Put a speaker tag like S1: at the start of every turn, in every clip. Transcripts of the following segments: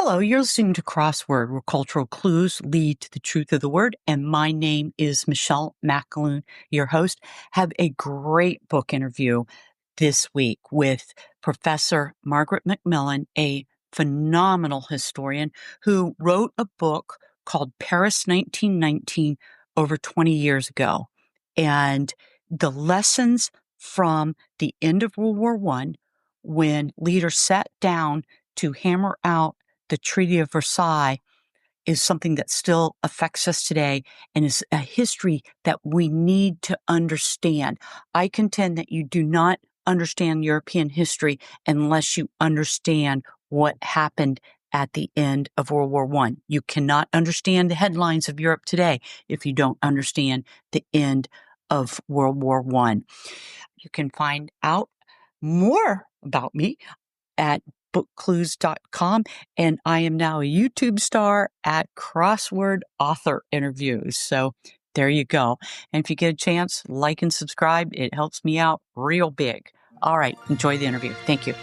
S1: Hello, you're listening to Crossword, where cultural clues lead to the truth of the word. And my name is Margaret MacMillan, your host. Have a great book interview this week with Professor Margaret MacMillan, a phenomenal historian who wrote a book called Paris 1919 over 20 years ago. And the lessons from the end of World War I, when leaders sat down to hammer out the Treaty of Versailles, is something that still affects us today and is a history that we need to understand. I contend that you do not understand European history unless you understand what happened at the end of World War I. You cannot understand the headlines of Europe today if you don't understand the end of World War I. You can find out more about me at bookclues.com, and I am now a YouTube star at Crossword Author Interviews. So there you go. And if you get a chance, like and subscribe. It helps me out real big. All right, enjoy the interview. Thank you.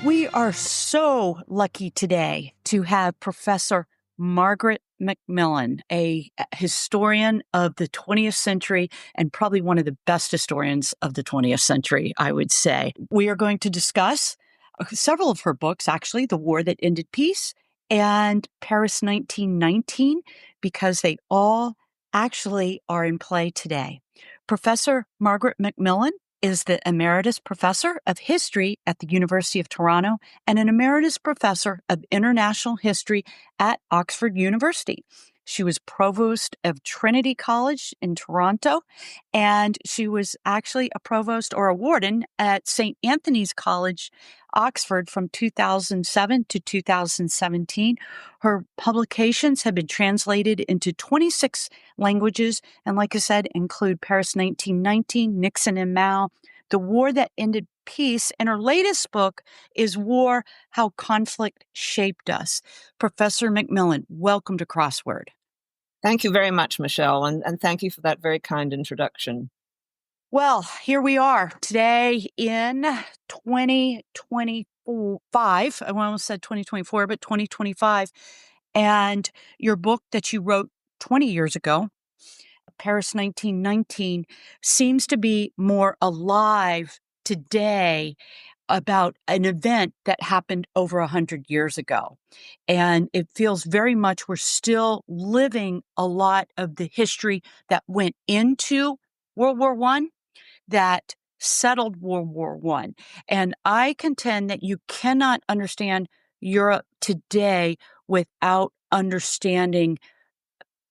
S1: We are so lucky today to have Professor Margaret MacMillan, a historian of the 20th century and probably one of the best historians of the 20th century, I would say. We are going to discuss several of her books, actually, The War That Ended Peace and Paris 1919, because they all actually are in play today. Professor Margaret MacMillan is the Emeritus Professor of History at the University of Toronto and an Emeritus Professor of International History at Oxford University. She was Provost of Trinity College in Toronto, and she was actually a Provost or a Warden at St. Anthony's College, Oxford from 2007 to 2017. Her publications have been translated into 26 languages, and like I said, include Paris 1919, Nixon and Mao, The War That Ended Peace, and her latest book is War, How Conflict Shaped Us. Professor MacMillan, welcome to Crossword.
S2: Thank you very much, Michelle, and thank you for that very kind introduction.
S1: Well, here we are today in 2025. I almost said 2024, but 2025. And your book that you wrote 20 years ago, Paris 1919, seems to be more alive today about an event that happened over 100 years ago. And it feels very much we're still living a lot of the history that went into World War I, that settled World War I. And I contend that you cannot understand Europe today without understanding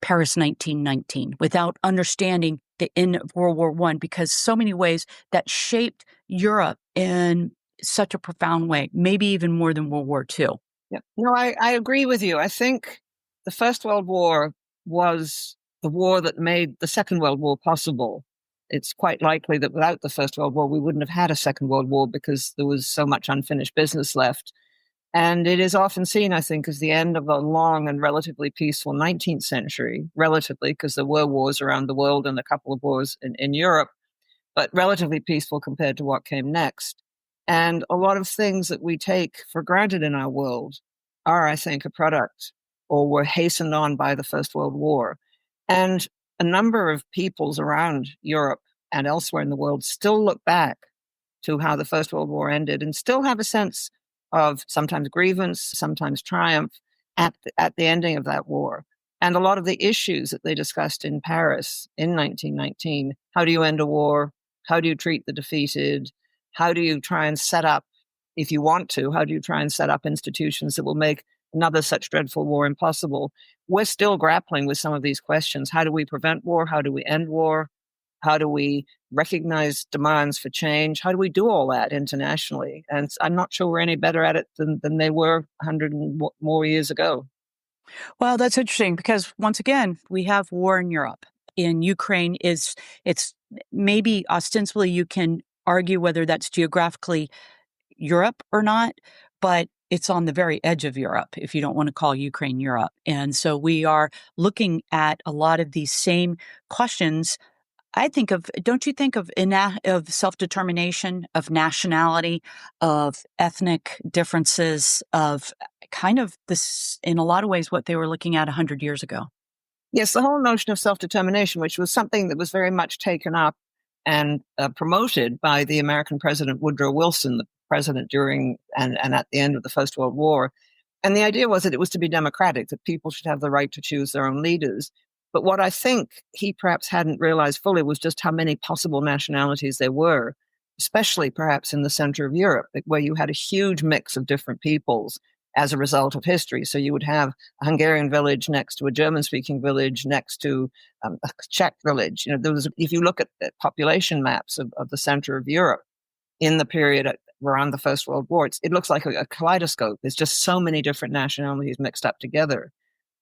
S1: Paris 1919, without understanding the end of World War I, because so many ways that shaped Europe in such a profound way, maybe even more than World War II.
S2: Yeah. No, I agree with you. I think the First World War was the war that made the Second World War possible. It's quite likely that without the First World War, we wouldn't have had a Second World War because there was so much unfinished business left. And it is often seen, I think, as the end of a long and relatively peaceful 19th century, relatively, because there were wars around the world and a couple of wars in Europe, but relatively peaceful compared to what came next. And a lot of things that we take for granted in our world are, I think, a product or were hastened on by the First World War. And a number of peoples around Europe and elsewhere in the world still look back to how the First World War ended and still have a sense of sometimes grievance, sometimes triumph at the ending of that war. And a lot of the issues that they discussed in Paris in 1919, how do you end a war? How do you treat the defeated? How do you try and set up, if you want to, how do you try and set up institutions that will make another such dreadful war impossible? We're still grappling with some of these questions. How do we prevent war? How do we end war? How do we recognize demands for change? How do we do all that internationally? And I'm not sure we're any better at it than they were 100 more years ago.
S1: Well, that's interesting because once again, we have war in Europe. In Ukraine it's maybe ostensibly you can argue whether that's geographically Europe or not, but it's on the very edge of Europe, if you don't want to call Ukraine Europe. And so we are looking at a lot of these same questions don't you think of of self-determination, of nationality, of ethnic differences, of kind of this, in a lot of ways, what they were looking at 100 years ago?
S2: Yes, the whole notion of self-determination, which was something that was very much taken up and promoted by the American President Woodrow Wilson, the president during and at the end of the First World War. And the idea was that it was to be democratic, that people should have the right to choose their own leaders. But what I think he perhaps hadn't realized fully was just how many possible nationalities there were, especially perhaps in the center of Europe, where you had a huge mix of different peoples as a result of history. So you would have a Hungarian village next to a German-speaking village, next to a Czech village. If you look at the population maps of the center of Europe in the period around the First World War, it looks like a kaleidoscope. There's just so many different nationalities mixed up together.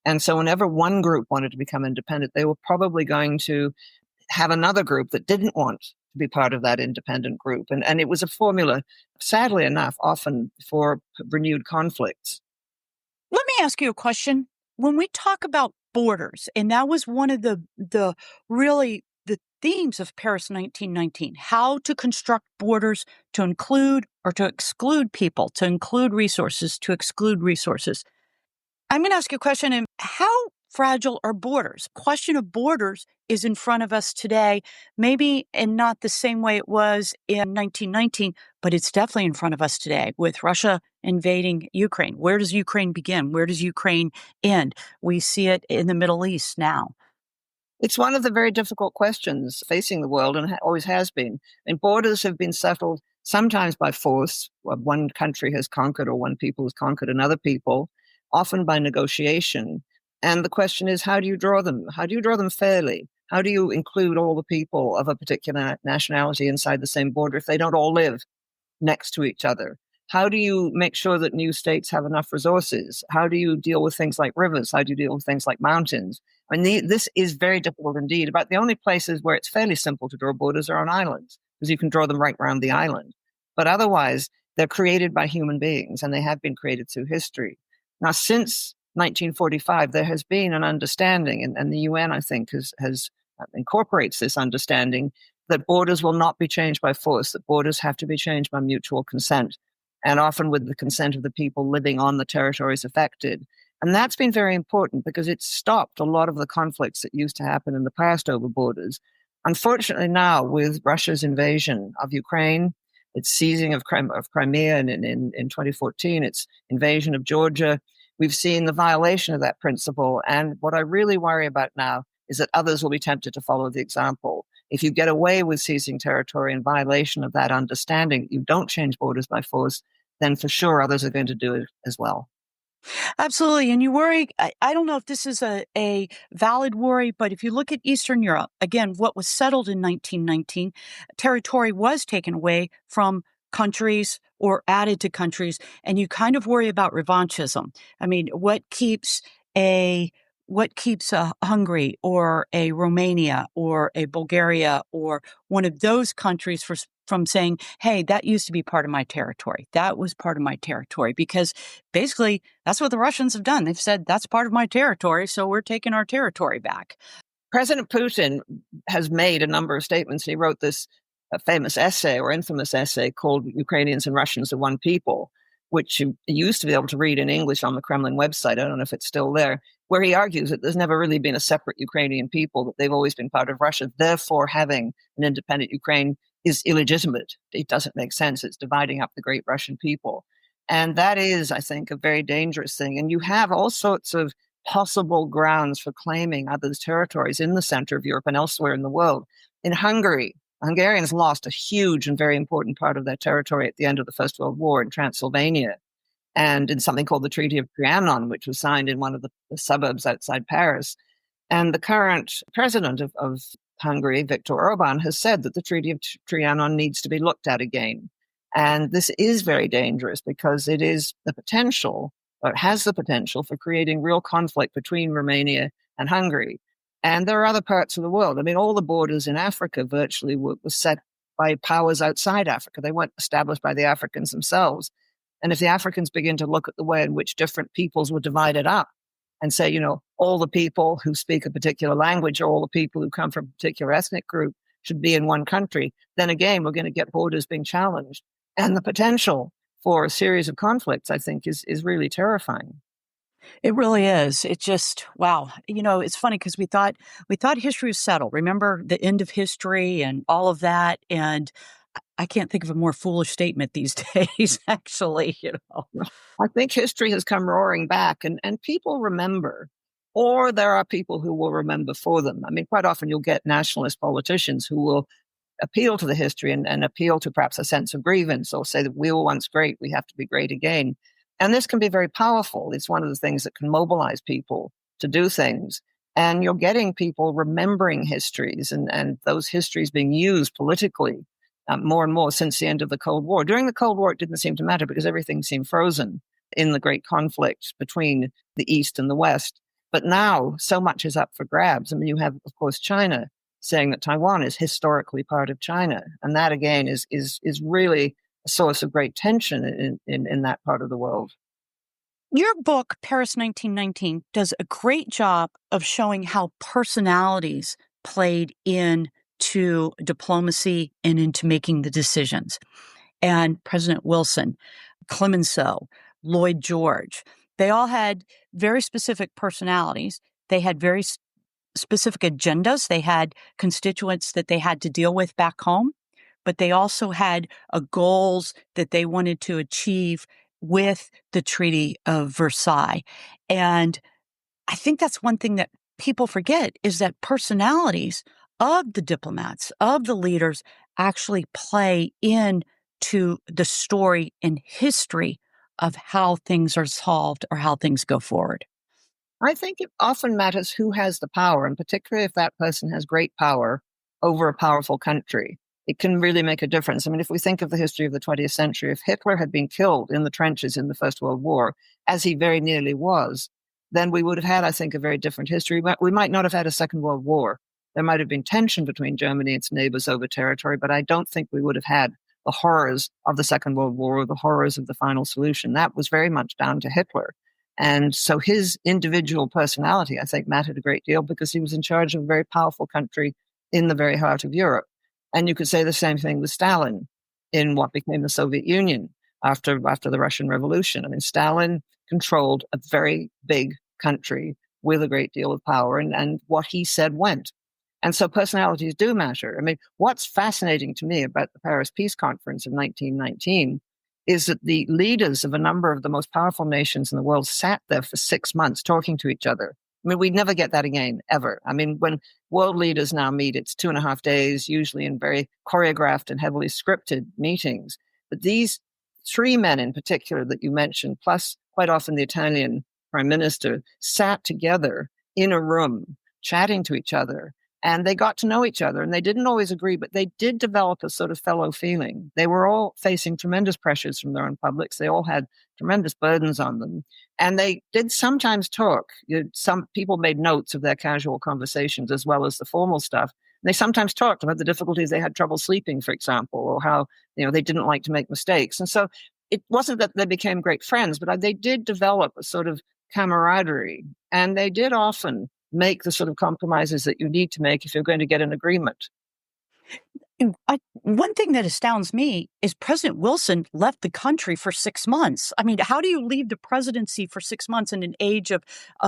S2: And so whenever one group wanted to become independent, they were probably going to have another group that didn't want to be part of that independent group. And it was a formula, sadly enough, often for renewed conflicts.
S1: Let me ask you a question. When we talk about borders, and that was one of the really the themes of Paris 1919, how to construct borders to include or to exclude people, to include resources, to exclude resources. I'm going to ask you a question. And how fragile are borders? Question of borders is in front of us today, maybe in not the same way it was in 1919, but it's definitely in front of us today with Russia invading Ukraine. Where does Ukraine begin? Where does Ukraine end? We see it in the Middle East now.
S2: It's one of the very difficult questions facing the world and always has been. And borders have been settled sometimes by force. One country has conquered or one people has conquered another people, often by negotiation. And the question is, how do you draw them? How do you draw them fairly? How do you include all the people of a particular nationality inside the same border if they don't all live next to each other? How do you make sure that new states have enough resources? How do you deal with things like rivers? How do you deal with things like mountains? I mean, this is very difficult indeed. About the only places where it's fairly simple to draw borders are on islands, because you can draw them right around the island. But otherwise, they're created by human beings, and they have been created through history. Now, since 1945, there has been an understanding, and the UN, I think, has incorporates this understanding that borders will not be changed by force, that borders have to be changed by mutual consent, and often with the consent of the people living on the territories affected. And that's been very important because it's stopped a lot of the conflicts that used to happen in the past over borders. Unfortunately, now with Russia's invasion of Ukraine, its seizing of Crimea in 2014, its invasion of Georgia, we've seen the violation of that principle. And what I really worry about now is that others will be tempted to follow the example. If you get away with seizing territory in violation of that understanding, you don't change borders by force, then for sure others are going to do it as well.
S1: Absolutely. And you worry, I don't know if this is a valid worry, but if you look at Eastern Europe, again, what was settled in 1919, territory was taken away from countries or added to countries, and you kind of worry about revanchism. I mean, what keeps a Hungary or a Romania or a Bulgaria or one of those countries from saying, hey, that used to be part of my territory. That was part of my territory. Because basically, that's what the Russians have done. They've said, that's part of my territory, so we're taking our territory back.
S2: President Putin has made a number of statements. He wrote this famous essay or infamous essay called Ukrainians and Russians are One People, which you used to be able to read in English on the Kremlin website. I don't know if it's still there, where he argues that there's never really been a separate Ukrainian people, that they've always been part of Russia. Therefore, having an independent Ukraine is illegitimate. It doesn't make sense. It's dividing up the great Russian people. And that is, I think, a very dangerous thing. And you have all sorts of possible grounds for claiming others' territories in the center of Europe and elsewhere in the world. In Hungary, Hungarians lost a huge and very important part of their territory at the end of the First World War in Transylvania, and in something called the Treaty of Trianon, which was signed in one of the suburbs outside Paris. And the current president of Hungary, Viktor Orban, has said that the Treaty of Trianon needs to be looked at again. And this is very dangerous because it is the potential, or it has the potential for creating real conflict between Romania and Hungary. And there are other parts of the world. I mean, all the borders in Africa virtually were set by powers outside Africa. They weren't established by the Africans themselves. And if the Africans begin to look at the way in which different peoples were divided up and say, all the people who speak a particular language or all the people who come from a particular ethnic group should be in one country, then again, we're going to get borders being challenged. And the potential for a series of conflicts, I think, is really terrifying.
S1: It really is. It just, wow. It's funny because we thought history was settled. Remember the end of history and all of that. And I can't think of a more foolish statement these days, actually.
S2: I think history has come roaring back, and people remember, or there are people who will remember for them. I mean, quite often you'll get nationalist politicians who will appeal to the history and appeal to perhaps a sense of grievance, or say that we were once great, we have to be great again. And this can be very powerful. It's one of the things that can mobilize people to do things. And you're getting people remembering histories and those histories being used politically more and more since the end of the Cold War. During the Cold War, it didn't seem to matter because everything seemed frozen in the great conflict between the East and the West. But now so much is up for grabs. I mean, you have, of course, China saying that Taiwan is historically part of China. And that, again, is really a source of great tension in that part of the world.
S1: Your book, Paris 1919, does a great job of showing how personalities played into diplomacy and into making the decisions. And President Wilson, Clemenceau, Lloyd George, they all had very specific personalities. They had very specific agendas. They had constituents that they had to deal with back home, but they also had goals that they wanted to achieve with the Treaty of Versailles. And I think that's one thing that people forget is that personalities of the diplomats, of the leaders, actually play into the story and history of how things are solved or how things go forward.
S2: I think it often matters who has the power, and particularly if that person has great power over a powerful country. It can really make a difference. I mean, if we think of the history of the 20th century, if Hitler had been killed in the trenches in the First World War, as he very nearly was, then we would have had, I think, a very different history. We might not have had a Second World War. There might have been tension between Germany and its neighbors over territory, but I don't think we would have had the horrors of the Second World War or the horrors of the final solution. That was very much down to Hitler. And so his individual personality, I think, mattered a great deal because he was in charge of a very powerful country in the very heart of Europe. And you could say the same thing with Stalin in what became the Soviet Union after the Russian Revolution. I mean, Stalin controlled a very big country with a great deal of power, and what he said went. And so personalities do matter. I mean, what's fascinating to me about the Paris Peace Conference of 1919 is that the leaders of a number of the most powerful nations in the world sat there for 6 months talking to each other. I mean, we'd never get that again, ever. I mean, when world leaders now meet, it's 2.5 days, usually in very choreographed and heavily scripted meetings. But these three men in particular that you mentioned, plus quite often the Italian prime minister, sat together in a room, chatting to each other. And they got to know each other, and they didn't always agree, but they did develop a sort of fellow feeling. They were all facing tremendous pressures from their own publics. They all had tremendous burdens on them. And they did sometimes talk. Some people made notes of their casual conversations as well as the formal stuff. They sometimes talked about the difficulties they had trouble sleeping, for example, or how they didn't like to make mistakes. And so it wasn't that they became great friends, but they did develop a sort of camaraderie. And they did often make the sort of compromises that you need to make if you're going to get an agreement.
S1: One thing that astounds me is President Wilson left the country for 6 months. I mean, how do you leave the presidency for 6 months in an age of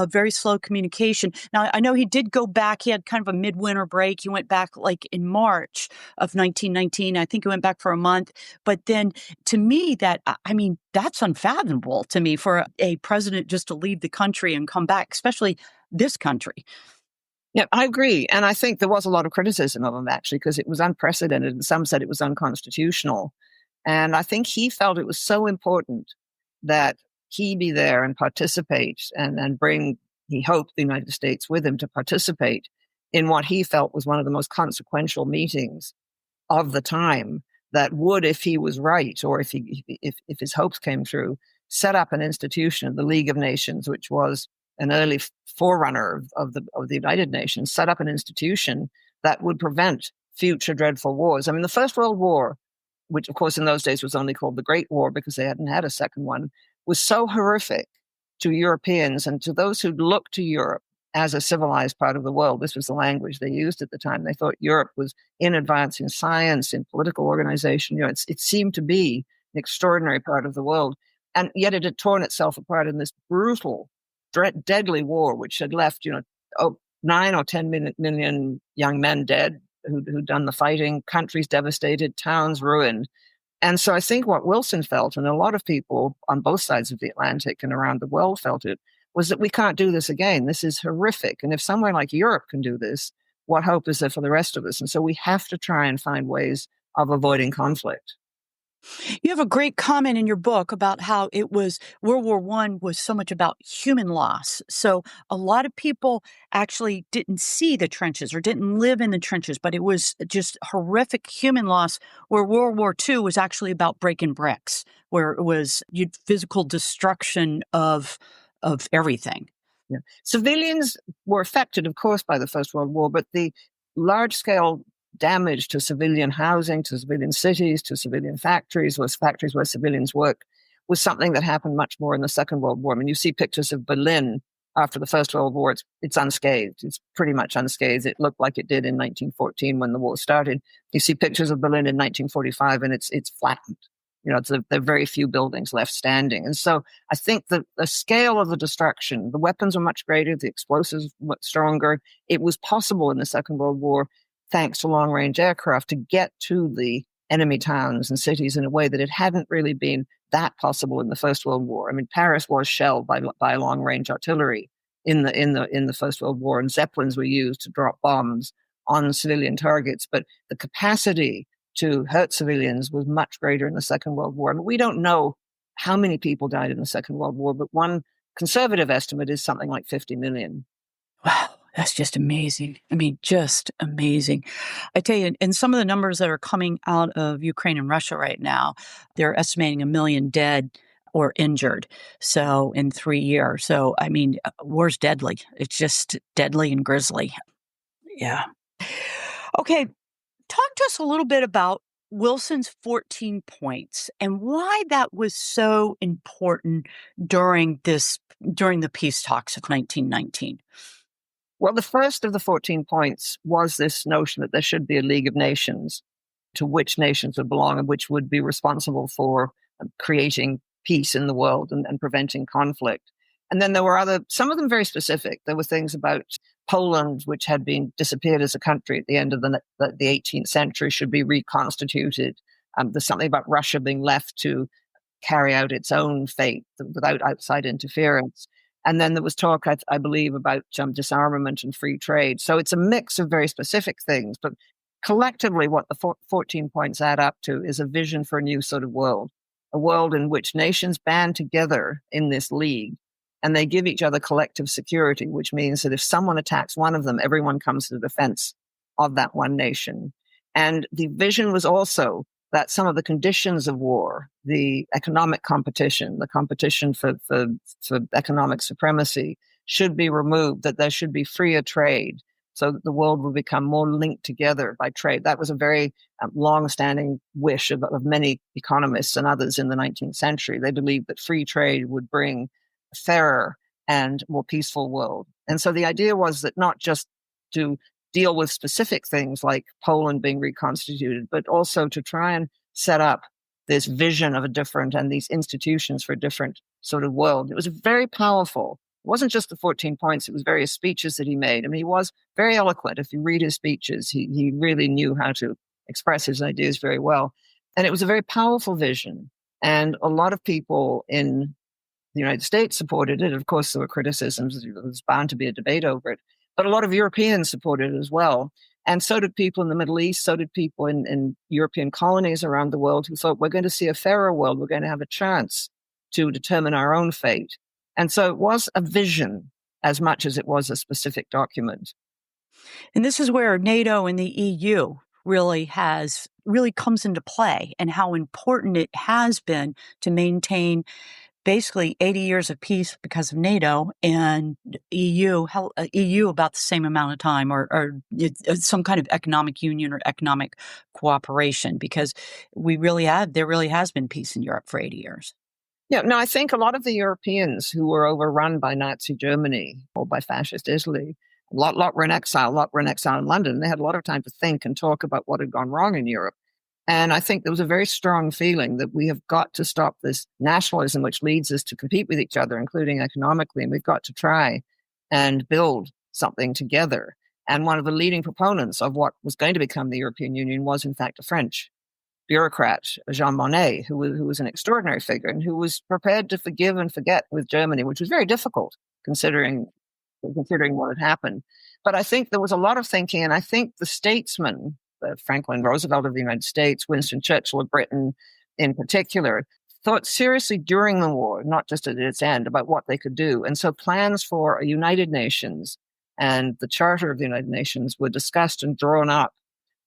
S1: very slow communication? Now, I know he did go back. He had kind of a midwinter break. He went back like in March of 1919. I think he went back for a month. But then to me, that's unfathomable to me for a president just to leave the country and come back, especially this country.
S2: Yeah, I agree. And I think there was a lot of criticism of him, actually, because it was unprecedented. And some said it was unconstitutional. And I think he felt it was so important that he be there and participate and bring, he hoped, the United States with him to participate in what he felt was one of the most consequential meetings of the time that would, if he was right, or if his hopes came true, set up an institution, the League of Nations, which was an early forerunner of the United Nations, set up an institution that would prevent future dreadful wars. I mean, the First World War, which of course in those days was only called the Great War because they hadn't had a second one, was so horrific to Europeans and to those who looked to Europe as a civilized part of the world. This was the language they used at the time. They thought Europe was in advance in science, in political organization. It seemed to be an extraordinary part of the world. And yet it had torn itself apart in this brutal, deadly war, which had left, 9 or 10 million young men dead who'd done the fighting, countries devastated, towns ruined. And so I think what Wilson felt, and a lot of people on both sides of the Atlantic and around the world felt it, was that we can't do this again. This is horrific. And if somewhere like Europe can do this, what hope is there for the rest of us? And so we have to try and find ways of avoiding conflict.
S1: You have a great comment in your book about how it was World War I was so much about human loss. So a lot of people actually didn't see the trenches or didn't live in the trenches, but it was just horrific human loss, where World War II was actually about breaking bricks, where it was physical destruction of everything.
S2: Yeah. Civilians were affected, of course, by the First World War, but the large-scale damage to civilian housing, to civilian cities, to civilian factories where civilians work, was something that happened much more in the Second World War. I mean, you see pictures of Berlin after the First World War, it's unscathed. It's pretty much unscathed. It looked like it did in 1914 when the war started. You see pictures of Berlin in 1945, and it's flattened. There are very few buildings left standing. And so I think the scale of the destruction, the weapons were much greater, the explosives were much stronger. It was possible in the Second World War, thanks to long-range aircraft, to get to the enemy towns and cities in a way that it hadn't really been that possible in the First World War. I mean, Paris was shelled by long-range artillery in the First World War, and Zeppelins were used to drop bombs on civilian targets. But the capacity to hurt civilians was much greater in the Second World War. And we don't know how many people died in the Second World War, but one conservative estimate is something like 50 million.
S1: Wow, that's just amazing. I mean, just amazing. I tell you, and some of the numbers that are coming out of Ukraine and Russia right now, they're estimating 1 million dead or injured. So in 3 years. So, I mean, war's deadly. It's just deadly and grisly. Yeah. Okay. Talk to us a little bit about Wilson's 14 points and why that was so important during the peace talks of 1919.
S2: Well, the first of the 14 points was this notion that there should be a League of Nations to which nations would belong and which would be responsible for creating peace in the world and preventing conflict. And then there were some of them very specific. There were things about Poland, which had been disappeared as a country at the end of the 18th century, should be reconstituted. There's something about Russia being left to carry out its own fate without outside interference. And then there was talk, I believe, about disarmament and free trade. So it's a mix of very specific things. But collectively, what the 14 points add up to is a vision for a new sort of world, a world in which nations band together in this league and they give each other collective security, which means that if someone attacks one of them, everyone comes to the defense of that one nation. And the vision was also that some of the conditions of war, the economic competition, the competition for economic supremacy, should be removed, that there should be freer trade so that the world will become more linked together by trade. That was a very long-standing wish of many economists and others in the 19th century. They believed that free trade would bring a fairer and more peaceful world. And so the idea was that not just to deal with specific things like Poland being reconstituted, but also to try and set up this vision of a different and these institutions for a different sort of world. It was very powerful. It wasn't just the 14 points, it was various speeches that he made. I mean, he was very eloquent. If you read his speeches, he really knew how to express his ideas very well. And it was a very powerful vision. And a lot of people in the United States supported it. Of course, there were criticisms. There was bound to be a debate over it. But a lot of Europeans supported it as well. And so did people in the Middle East. So did people in European colonies around the world who thought, we're going to see a fairer world. We're going to have a chance to determine our own fate. And so it was a vision as much as it was a specific document.
S1: And this is where NATO and the EU really comes into play, and how important it has been to maintain basically 80 years of peace because of NATO, and EU about the same amount of time, or some kind of economic union or economic cooperation, because there really has been peace in Europe for 80 years.
S2: Yeah, no, I think a lot of the Europeans who were overrun by Nazi Germany or by fascist Italy, a lot were in exile, a lot were in exile in London. They had a lot of time to think and talk about what had gone wrong in Europe. And I think there was a very strong feeling that we have got to stop this nationalism, which leads us to compete with each other, including economically, and we've got to try and build something together. And one of the leading proponents of what was going to become the European Union was, in fact, a French bureaucrat, Jean Monnet, who was an extraordinary figure and who was prepared to forgive and forget with Germany, which was very difficult considering what had happened. But I think there was a lot of thinking, and I think the statesmen, Franklin Roosevelt of the United States, Winston Churchill of Britain in particular, thought seriously during the war, not just at its end, about what they could do. And so plans for a United Nations and the Charter of the United Nations were discussed and drawn up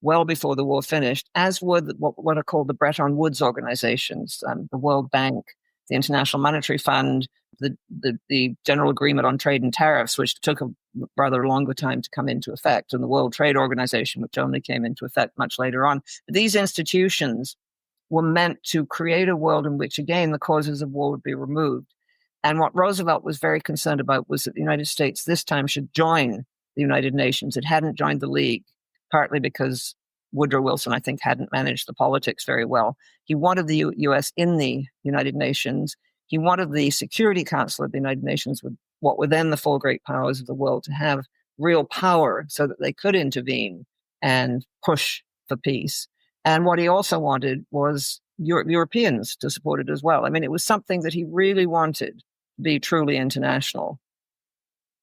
S2: well before the war finished, as were what are called the Bretton Woods organizations, the World Bank, the International Monetary Fund, the General Agreement on Trade and Tariffs, which took a rather longer time to come into effect, and the World Trade Organization, which only came into effect much later on. These institutions were meant to create a world in which, again, the causes of war would be removed. And what Roosevelt was very concerned about was that the United States this time should join the United Nations. It hadn't joined the League, partly because Woodrow Wilson, I think, hadn't managed the politics very well. He wanted the U.S. in the United Nations. He wanted the Security Council of the United Nations, with what were then the four great powers of the world, to have real power so that they could intervene and push for peace. And what he also wanted was Europeans to support it as well. I mean, it was something that he really wanted to be truly international.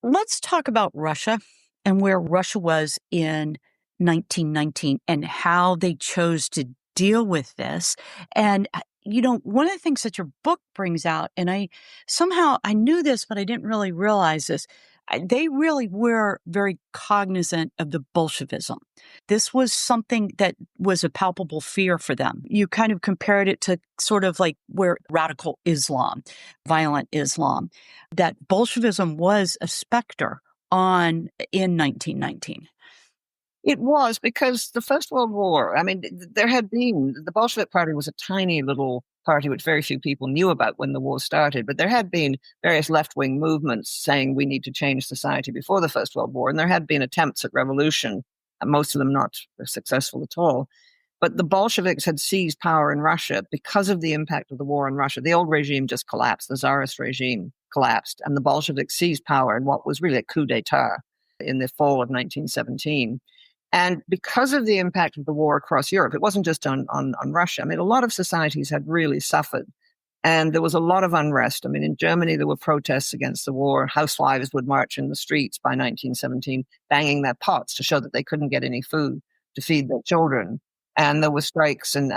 S1: Let's talk about Russia and where Russia was in 1919 and how they chose to deal with this. And, one of the things that your book brings out, and I knew this, but I didn't really realize this. They really were very cognizant of the Bolshevism. This was something that was a palpable fear for them. You kind of compared it to sort of like where radical Islam, violent Islam, that Bolshevism was a specter in 1919.
S2: It was, because the First World War, I mean, the Bolshevik Party was a tiny little party which very few people knew about when the war started, but there had been various left-wing movements saying we need to change society before the First World War, and there had been attempts at revolution, and most of them not successful at all. But the Bolsheviks had seized power in Russia because of the impact of the war on Russia. The old regime just collapsed, the Tsarist regime collapsed, and the Bolsheviks seized power in what was really a coup d'etat in the fall of 1917. And because of the impact of the war across Europe, it wasn't just on Russia. I mean, a lot of societies had really suffered. And there was a lot of unrest. I mean, in Germany, there were protests against the war. Housewives would march in the streets by 1917, banging their pots to show that they couldn't get any food to feed their children. And there were strikes and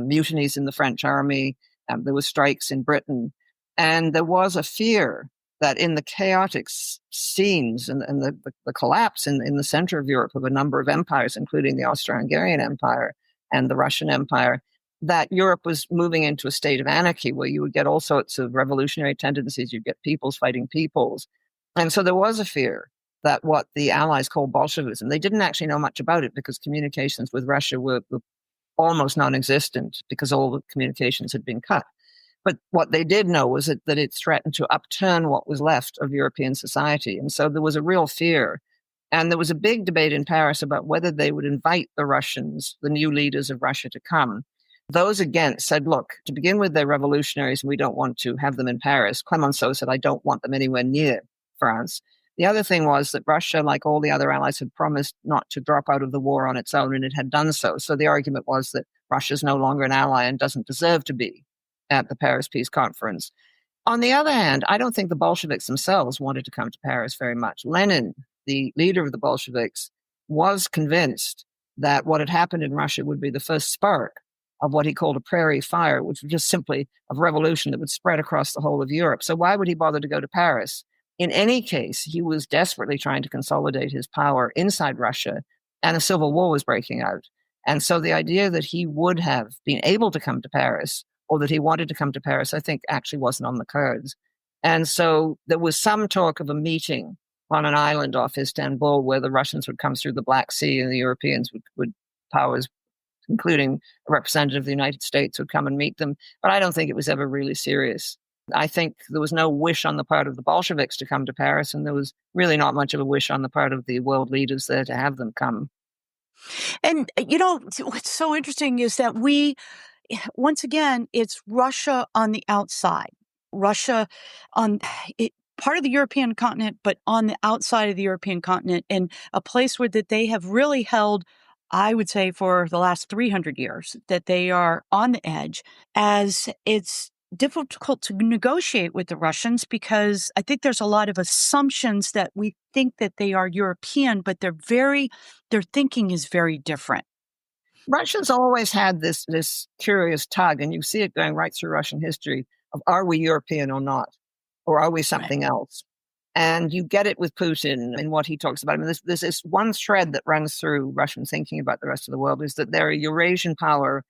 S2: mutinies in the French army. There were strikes in Britain. And there was a fear that in the chaotic scenes and the collapse in the center of Europe of a number of empires, including the Austro-Hungarian Empire and the Russian Empire, that Europe was moving into a state of anarchy where you would get all sorts of revolutionary tendencies. You'd get peoples fighting peoples. And so there was a fear that what the Allies called Bolshevism, they didn't actually know much about it because communications with Russia were almost non-existent because all the communications had been cut. But what they did know was that it threatened to upturn what was left of European society. And so there was a real fear. And there was a big debate in Paris about whether they would invite the Russians, the new leaders of Russia, to come. Those against said, look, to begin with, they're revolutionaries and we don't want to have them in Paris. Clemenceau said, I don't want them anywhere near France. The other thing was that Russia, like all the other allies, had promised not to drop out of the war on its own, and it had done so. So the argument was that Russia's no longer an ally and doesn't deserve to be at the Paris Peace Conference. On the other hand, I don't think the Bolsheviks themselves wanted to come to Paris very much. Lenin, the leader of the Bolsheviks, was convinced that what had happened in Russia would be the first spark of what he called a prairie fire, which was just simply a revolution that would spread across the whole of Europe. So why would he bother to go to Paris? In any case, he was desperately trying to consolidate his power inside Russia, and a civil war was breaking out. And so the idea that he would have been able to come to Paris, or that he wanted to come to Paris, I think actually wasn't on the cards. And so there was some talk of a meeting on an island off Istanbul where the Russians would come through the Black Sea and the Europeans would powers, including a representative of the United States, would come and meet them. But I don't think it was ever really serious. I think there was no wish on the part of the Bolsheviks to come to Paris, and there was really not much of a wish on the part of the world leaders there to have them come.
S1: And, what's so interesting is that once again, it's Russia on the outside. Russia on it, part of the European continent, but on the outside of the European continent, and a place where that they have really held, I would say, for the last 300 years, that they are on the edge, as it's difficult to negotiate with the Russians because I think there's a lot of assumptions that we think that they are European, but their thinking is very different.
S2: Russians always had this curious tug, and you see it going right through Russian history, of are we European or not? Or are we
S1: Right.
S2: something else? And you get it with Putin and what he talks about. I mean, there's this one thread that runs through Russian thinking about the rest of the world is that they're a Eurasian power.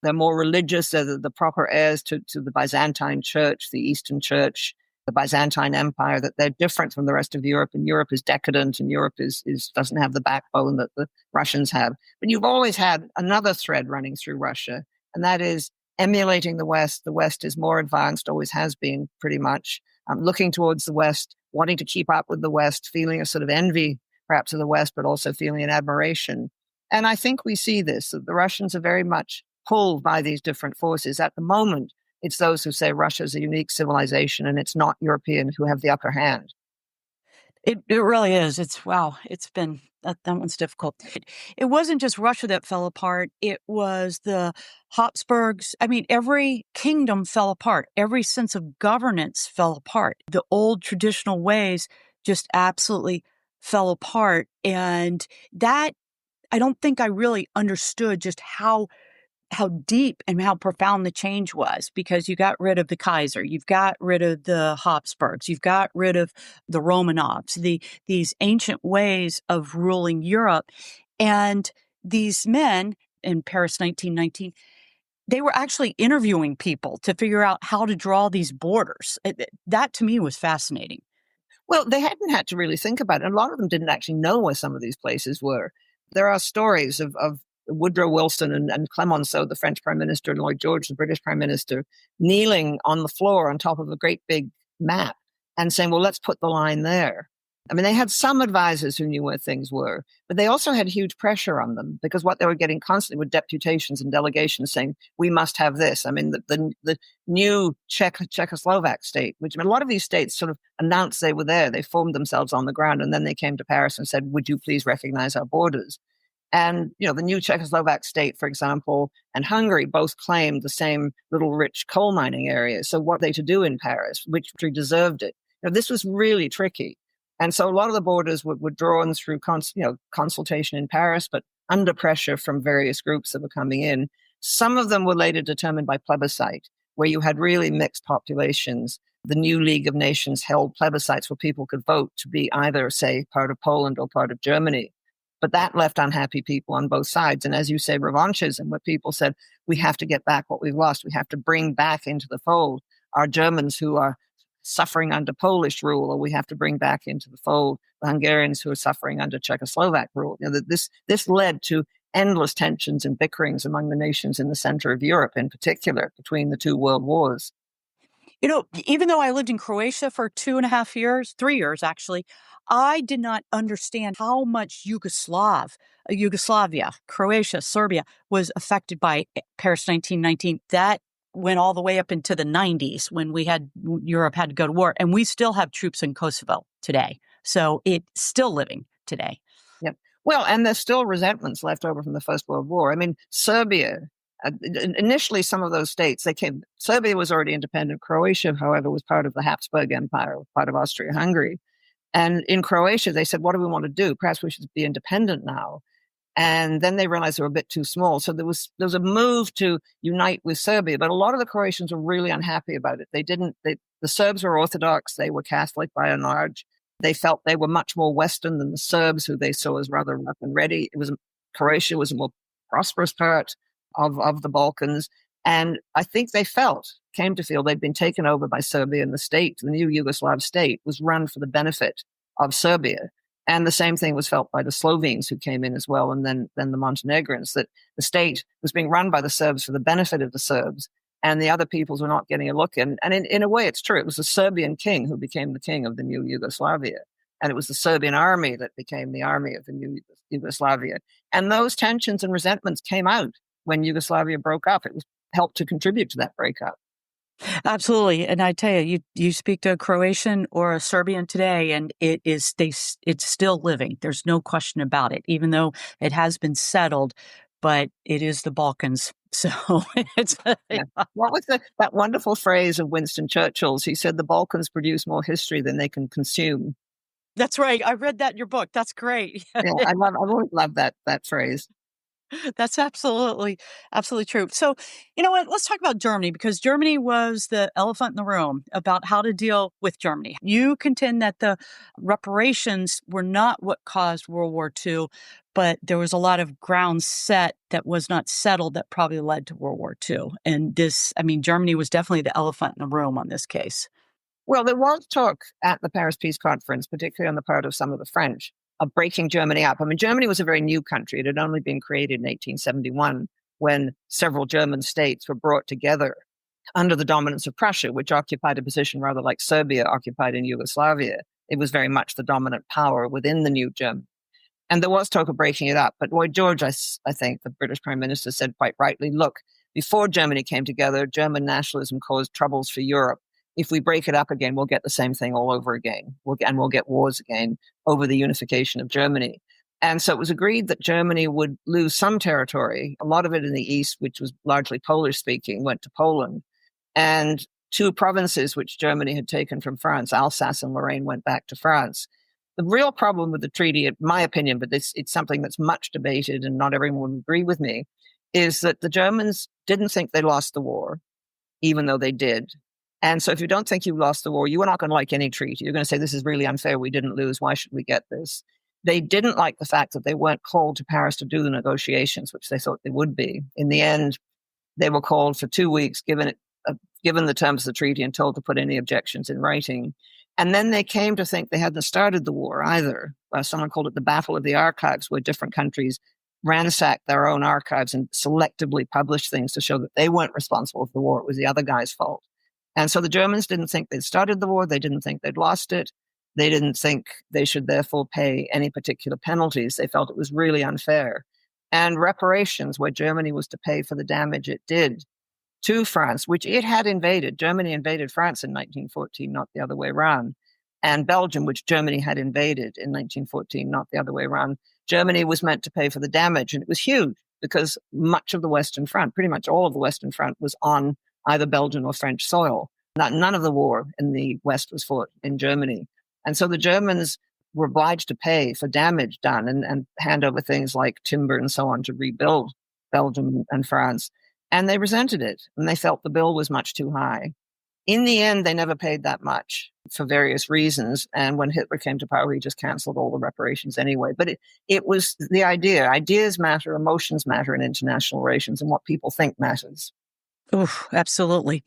S2: They're more religious. They're the proper heirs to the Byzantine Church, the Eastern Church, the Byzantine Empire, that they're different from the rest of Europe. And Europe is decadent, and Europe doesn't have the backbone that the Russians have. But you've always had another thread running through Russia, and that is emulating the West. The West is more advanced, always has been pretty much. Looking towards the West, wanting to keep up with the West, feeling a sort of envy, perhaps, of the West, but also feeling an admiration. And I think we see this, that the Russians are very much pulled by these different forces. At the moment, it's those who say Russia is a unique civilization and it's not European who have the upper hand.
S1: It really is. Wow, it's been that one's difficult. It wasn't just Russia that fell apart, it was the Habsburgs. I mean, every kingdom fell apart, every sense of governance fell apart. The old traditional ways just absolutely fell apart, and that I don't think I really understood just how deep and how profound the change was, because you got rid of the Kaiser, you've got rid of the Habsburgs, you've got rid of the Romanovs, these ancient ways of ruling Europe. And these men in Paris 1919, they were actually interviewing people to figure out how to draw these borders. That to me was fascinating.
S2: Well, they hadn't had to really think about it. A lot of them didn't actually know where some of these places were. There are stories of Woodrow Wilson and Clemenceau, the French Prime Minister, and Lloyd George, the British Prime Minister, kneeling on the floor on top of a great big map and saying, well, let's put the line there. I mean, they had some advisors who knew where things were, but they also had huge pressure on them because what they were getting constantly were deputations and delegations saying, we must have this. I mean, the new Czechoslovak state, which, I mean, a lot of these states sort of announced they were there. They formed themselves on the ground, and then they came to Paris and said, would you please recognize our borders? And, the new Czechoslovak state, for example, and Hungary both claimed the same little rich coal mining area. So what are they to do in Paris? Which country deserved it? This was really tricky. And so a lot of the borders were drawn through consultation in Paris, but under pressure from various groups that were coming in. Some of them were later determined by plebiscite, where you had really mixed populations. The new League of Nations held plebiscites where people could vote to be either, say, part of Poland or part of Germany. But that left unhappy people on both sides. And as you say, revanchism, where people said, we have to get back what we've lost. We have to bring back into the fold our Germans who are suffering under Polish rule, or we have to bring back into the fold the Hungarians who are suffering under Czechoslovak rule. This led to endless tensions and bickerings among the nations in the center of Europe, in particular, between the two world wars.
S1: Even though I lived in Croatia for 2.5 years, 3 years actually, I did not understand how much Yugoslavia, Croatia, Serbia was affected by Paris 1919. That went all the way up into the 90s when Europe had to go to war, and we still have troops in Kosovo today. So it's still living today.
S2: Yeah. Well, and there's still resentments left over from the First World War. I mean, Serbia, initially some of those states, Serbia was already independent. Croatia, however, was part of the Habsburg Empire, part of Austria-Hungary. And in Croatia, they said, what do we want to do? Perhaps we should be independent now. And then they realized they were a bit too small. So there was a move to unite with Serbia, but a lot of the Croatians were really unhappy about it. The Serbs were Orthodox. They were Catholic by and large. They felt they were much more Western than the Serbs, who they saw as rather rough and ready. Croatia was a more prosperous part of the Balkans. And I think came to feel they'd been taken over by Serbia, and the new Yugoslav state was run for the benefit of Serbia. And the same thing was felt by the Slovenes who came in as well, and then the Montenegrins, that the state was being run by the Serbs for the benefit of the Serbs. and the other peoples were not getting a look in. And in a way, it's true. It was the Serbian king who became the king of the new Yugoslavia. And it was the Serbian army that became the army of the new Yugoslavia. And those tensions and resentments came out when Yugoslavia broke up. It was helped to contribute to that breakup.
S1: Absolutely. And I tell you, you speak to a Croatian or a Serbian today, and it's still living. There's no question about it, even though it has been settled, but it is the Balkans. So it's
S2: Yeah. What was that wonderful phrase of Winston Churchill's? He said, the Balkans produce more history than they can consume.
S1: That's right. I read that in your book. That's great.
S2: Yeah, I've always loved that phrase.
S1: That's absolutely true. So, you know what? Let's talk about Germany, because Germany was the elephant in the room about how to deal with Germany. You contend that the reparations were not what caused World War II, but there was a lot of ground set that was not settled that probably led to World War II. And Germany was definitely the elephant in the room on this case.
S2: Well, there was talk at the Paris Peace Conference, particularly on the part of some of the French, of breaking Germany up. I mean, Germany was a very new country. It had only been created in 1871 when several German states were brought together under the dominance of Prussia, which occupied a position rather like Serbia occupied in Yugoslavia. It was very much the dominant power within the new Germany. And there was talk of breaking it up. But Lloyd George, I think, the British Prime Minister, said quite rightly, look, before Germany came together, German nationalism caused troubles for Europe. If we break it up again, we'll get the same thing all over again. We'll get wars again over the unification of Germany. And so it was agreed that Germany would lose some territory. A lot of it in the east, which was largely Polish speaking, went to Poland. And two provinces which Germany had taken from France, Alsace and Lorraine, went back to France. The real problem with the treaty, in my opinion, but it's something that's much debated and not everyone would agree with me, is that the Germans didn't think they lost the war, even though they did. And so if you don't think you lost the war, you are not going to like any treaty. You're going to say, this is really unfair. We didn't lose. Why should we get this? They didn't like the fact that they weren't called to Paris to do the negotiations, which they thought they would be. In the end, they were called for 2 weeks, given the terms of the treaty, and told to put any objections in writing. And then they came to think they hadn't started the war either. Someone called it the Battle of the Archives, where different countries ransacked their own archives and selectively published things to show that they weren't responsible for the war. It was the other guy's fault. And so the Germans didn't think they'd started the war. They didn't think they'd lost it. They didn't think they should therefore pay any particular penalties. They felt it was really unfair. And reparations, where Germany was to pay for the damage it did to France, which it had invaded. Germany invaded France in 1914, not the other way around. And Belgium, which Germany had invaded in 1914, not the other way around. Germany was meant to pay for the damage. And it was huge because much of the Western Front, pretty much all of the Western Front, was on either Belgian or French soil. None of the war in the West was fought in Germany. And so the Germans were obliged to pay for damage done and hand over things like timber and so on to rebuild Belgium and France. And they resented it, and they felt the bill was much too high. In the end, they never paid that much for various reasons. And when Hitler came to power, he just canceled all the reparations anyway. But it was the idea. Ideas matter, emotions matter in international relations, and what people think matters.
S1: Oh, absolutely.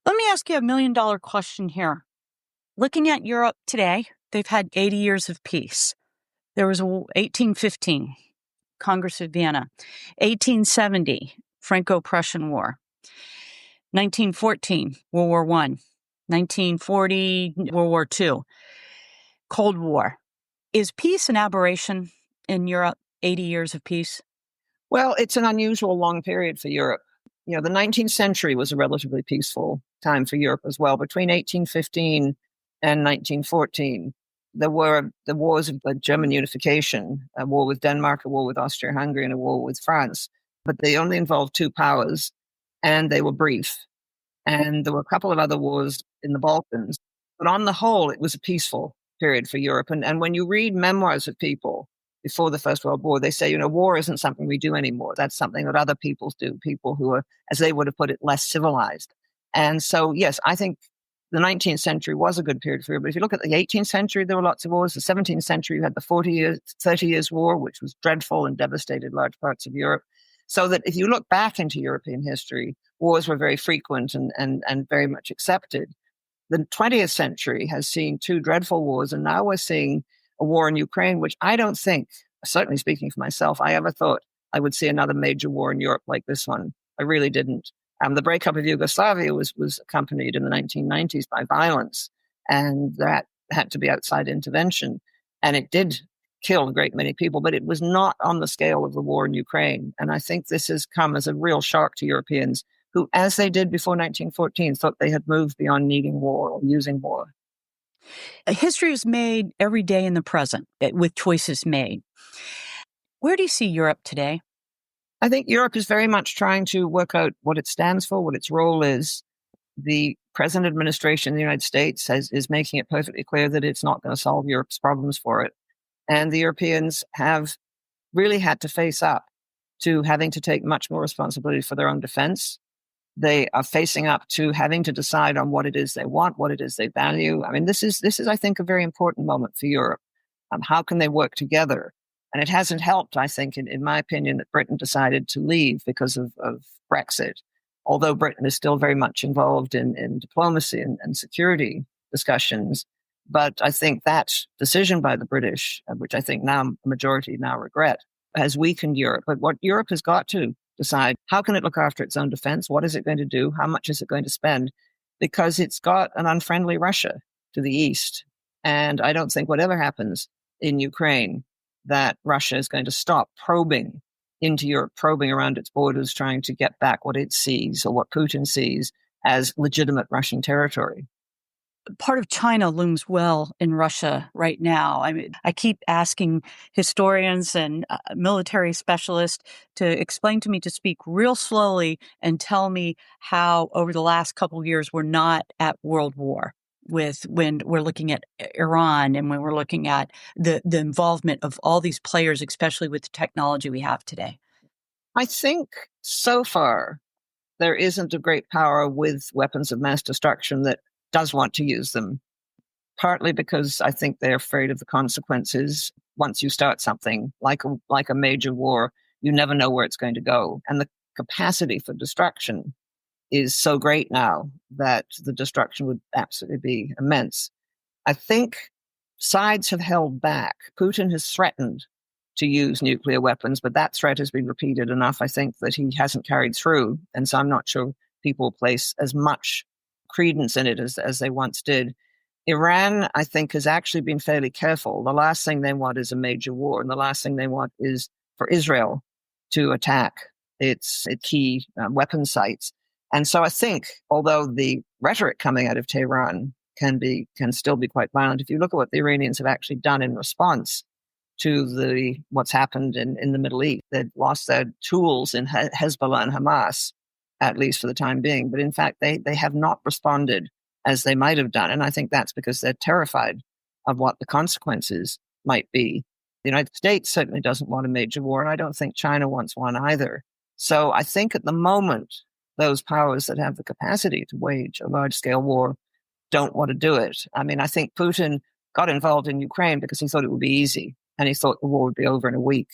S1: Let me ask you $1 million question here. Looking at Europe today, they've had 80 years of peace. There was 1815, Congress of Vienna, 1870, Franco-Prussian War, 1914, World War I, 1940, World War II, Cold War. Is peace an aberration in Europe, 80 years of peace?
S2: Well, it's an unusual long period for Europe. You know, the 19th century was a relatively peaceful time for Europe as well. Between 1815 and 1914, there were the wars of the German unification, a war with Denmark, a war with Austria-Hungary, and a war with France. But they only involved two powers, and they were brief. And there were a couple of other wars in the Balkans. But on the whole, it was a peaceful period for Europe. And when you read memoirs of people before the First World War, they say, war isn't something we do anymore. That's something that other peoples do, people who are, as they would have put it, less civilized. And so, yes, I think the 19th century was a good period for Europe. But if you look at the 18th century, there were lots of wars. The 17th century, you had the 30 Years' War, which was dreadful and devastated large parts of Europe. So that if you look back into European history, wars were very frequent and very much accepted. The 20th century has seen two dreadful wars, and now we're seeing a war in Ukraine, which I don't think, certainly speaking for myself, I ever thought I would see another major war in Europe like this one. I really didn't. The breakup of Yugoslavia was accompanied in the 1990s by violence, and that had to be outside intervention. And it did kill a great many people, but it was not on the scale of the war in Ukraine. And I think this has come as a real shock to Europeans who, as they did before 1914, thought they had moved beyond needing war or using war.
S1: History is made every day in the present with choices made. Where do you see Europe today?
S2: I think Europe is very much trying to work out what it stands for, what its role is. The present administration in the United States is making it perfectly clear that it's not going to solve Europe's problems for it. And the Europeans have really had to face up to having to take much more responsibility for their own defense. They are facing up to having to decide on what it is they want, what it is they value. I mean, this is, I think, a very important moment for Europe. How can they work together? And it hasn't helped, I think, in my opinion, that Britain decided to leave because of Brexit, although Britain is still very much involved in diplomacy and security discussions. But I think that decision by the British, which I think now a majority now regret, has weakened Europe. But what Europe has got to decide, how can it look after its own defense? What is it going to do? How much is it going to spend? Because it's got an unfriendly Russia to the east. And I don't think whatever happens in Ukraine, that Russia is going to stop probing into Europe, probing around its borders, trying to get back what it sees or what Putin sees as legitimate Russian territory.
S1: Part of China looms well in Russia right now. I mean, I keep asking historians and military specialists to explain to me, to speak real slowly and tell me how over the last couple of years we're not at world war with when we're looking at Iran and when we're looking at the involvement of all these players, especially with the technology we have today.
S2: I think so far there isn't a great power with weapons of mass destruction that does want to use them, partly because I think they're afraid of the consequences. Once you start something like a major war, you never know where it's going to go. And the capacity for destruction is so great now that the destruction would absolutely be immense. I think sides have held back. Putin has threatened to use nuclear weapons, but that threat has been repeated enough, I think, that he hasn't carried through. And so I'm not sure people place as much credence in it as they once did. Iran, I think, has actually been fairly careful. The last thing they want is a major war, and the last thing they want is for Israel to attack its key weapon sites. And so I think, although the rhetoric coming out of Tehran can still be quite violent, if you look at what the Iranians have actually done in response to what's happened in the Middle East, they've lost their tools in Hezbollah and Hamas, at least for the time being. But in fact, they have not responded as they might have done. And I think that's because they're terrified of what the consequences might be. The United States certainly doesn't want a major war, and I don't think China wants one either. So I think at the moment, those powers that have the capacity to wage a large-scale war don't want to do it. I mean, I think Putin got involved in Ukraine because he thought it would be easy, and he thought the war would be over in a week.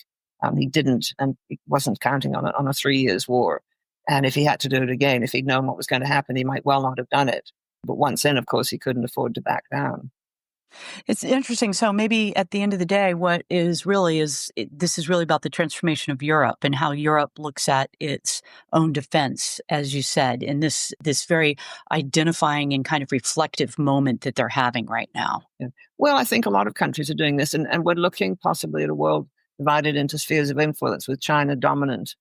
S2: He didn't, and he wasn't counting on a 3 years war. And if he had to do it again, if he'd known what was going to happen, he might well not have done it. But once in, of course, he couldn't afford to back down.
S1: It's interesting. So maybe at the end of the day, this is really about the transformation of Europe and how Europe looks at its own defense, as you said, in this very identifying and kind of reflective moment that they're having right now.
S2: Yeah. Well, I think a lot of countries are doing this, and we're looking possibly at a world divided into spheres of influence, with China dominant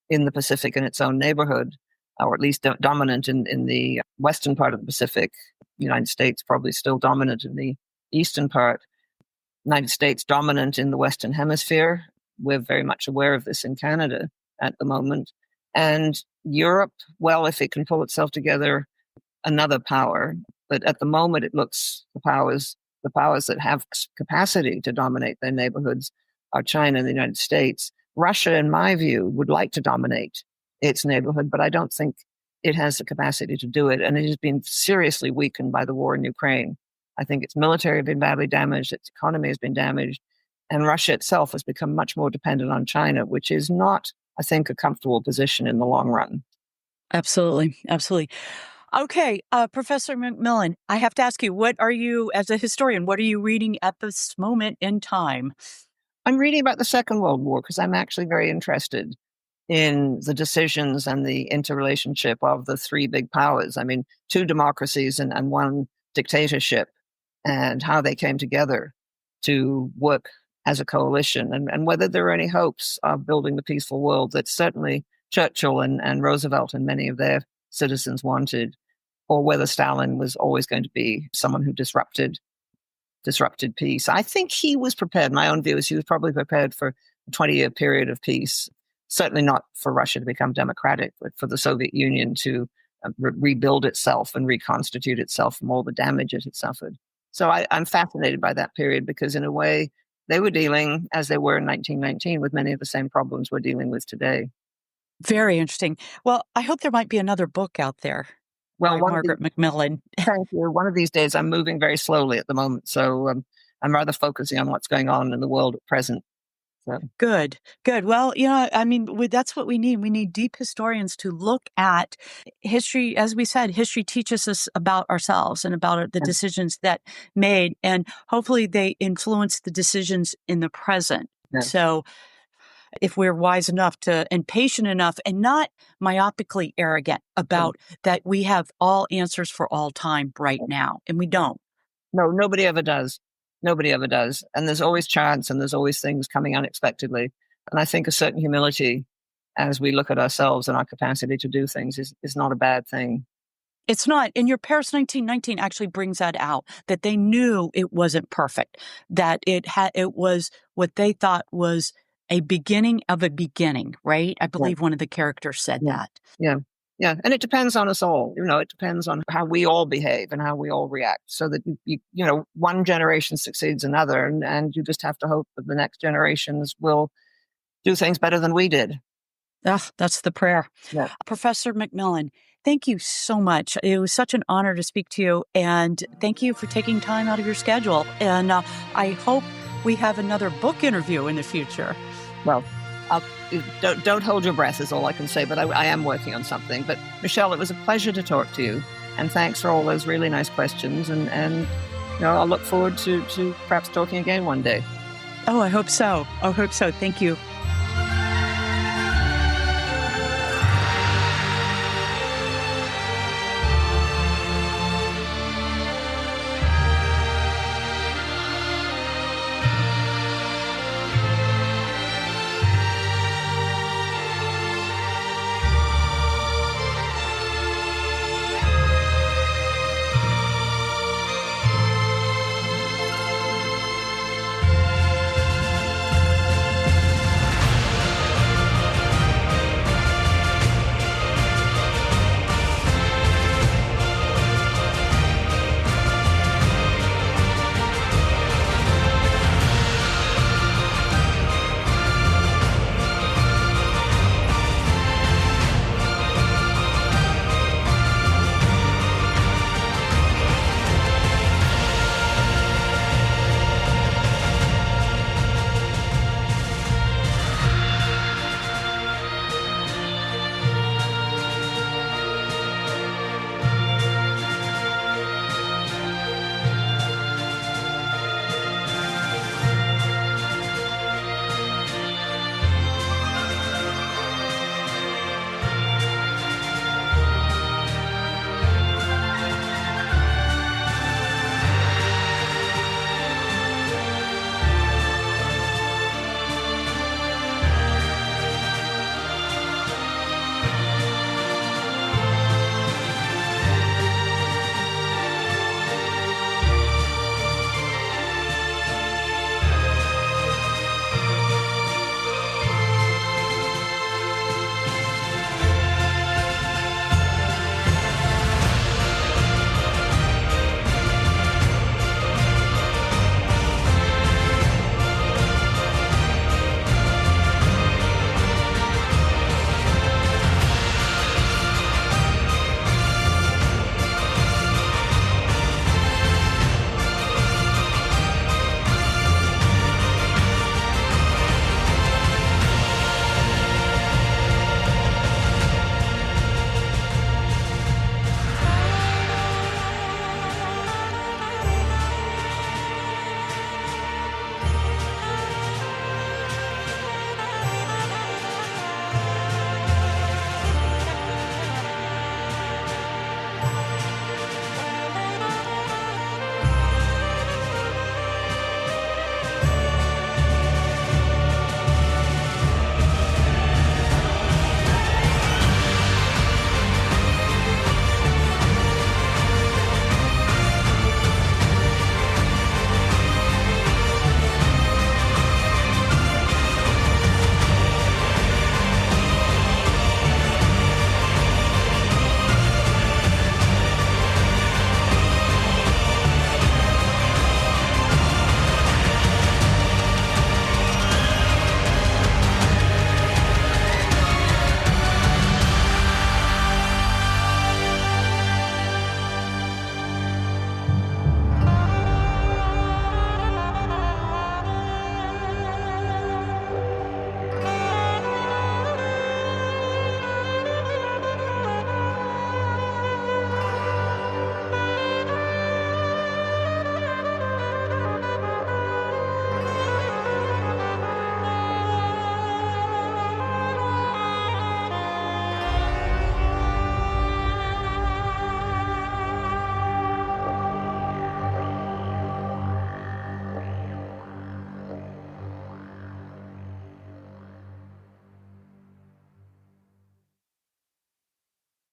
S2: in the Pacific in its own neighborhood, or at least dominant in the western part of the Pacific. The United States probably still dominant in the eastern part. United States dominant in the Western Hemisphere. We're very much aware of this in Canada at the moment. And Europe, well, if it can pull itself together, another power. But at the moment, it looks the powers that have capacity to dominate their neighborhoods are China and the United States. Russia, in my view, would like to dominate its neighborhood, but I don't think it has the capacity to do it. And it has been seriously weakened by the war in Ukraine. I think its military has been badly damaged, its economy has been damaged, and Russia itself has become much more dependent on China, which is not, I think, a comfortable position in the long run.
S1: Absolutely. Absolutely. Okay, Professor MacMillan, I have to ask you, as a historian, what are you reading at this moment in time?
S2: I'm reading about the Second World War because I'm actually very interested in the decisions and the interrelationship of the three big powers. I mean, two democracies and one dictatorship, and how they came together to work as a coalition, and whether there are any hopes of building the peaceful world that certainly Churchill and Roosevelt and many of their citizens wanted, or whether Stalin was always going to be someone who disrupted peace. I think he was prepared. My own view is he was probably prepared for a 20-year period of peace. Certainly not for Russia to become democratic, but for the Soviet Union to rebuild itself and reconstitute itself from all the damage it had suffered. So I'm fascinated by that period because, in a way, they were dealing, as they were in 1919, with many of the same problems we're dealing with today.
S1: Very interesting. Well, I hope there might be another book out there by Margaret MacMillan.
S2: Thank you. One of these days, I'm moving very slowly at the moment, so I'm rather focusing on what's going on in the world at present. So.
S1: Good. Well, I mean, that's what we need. We need deep historians to look at history. As we said, history teaches us about ourselves and about the decisions that made, and hopefully they influence the decisions in the present.
S2: Yeah.
S1: So if we're wise enough and patient enough and not myopically arrogant about that we have all answers for all time right now, and we don't.
S2: No, nobody ever does. Nobody ever does. And there's always chance and there's always things coming unexpectedly. And I think a certain humility as we look at ourselves and our capacity to do things is not a bad thing.
S1: It's not. And your Paris 1919 actually brings that out, that they knew it wasn't perfect, that it was what they thought was a beginning of a beginning, right? I believe one of the characters said that.
S2: Yeah. Yeah, and it depends on us all. It depends on how we all behave and how we all react, so that one generation succeeds another, and you just have to hope that the next generations will do things better than we did.
S1: That's the prayer.
S2: Yeah.
S1: Professor MacMillan, thank you so much. It was such an honor to speak to you, and thank you for taking time out of your schedule. And I hope we have another book interview in the future.
S2: Well, don't hold your breath is all I can say, but I am working on something. But Michelle, it was a pleasure to talk to you, and thanks for all those really nice questions. And I'll look forward to perhaps talking again one day.
S1: Oh, I hope so. Thank you.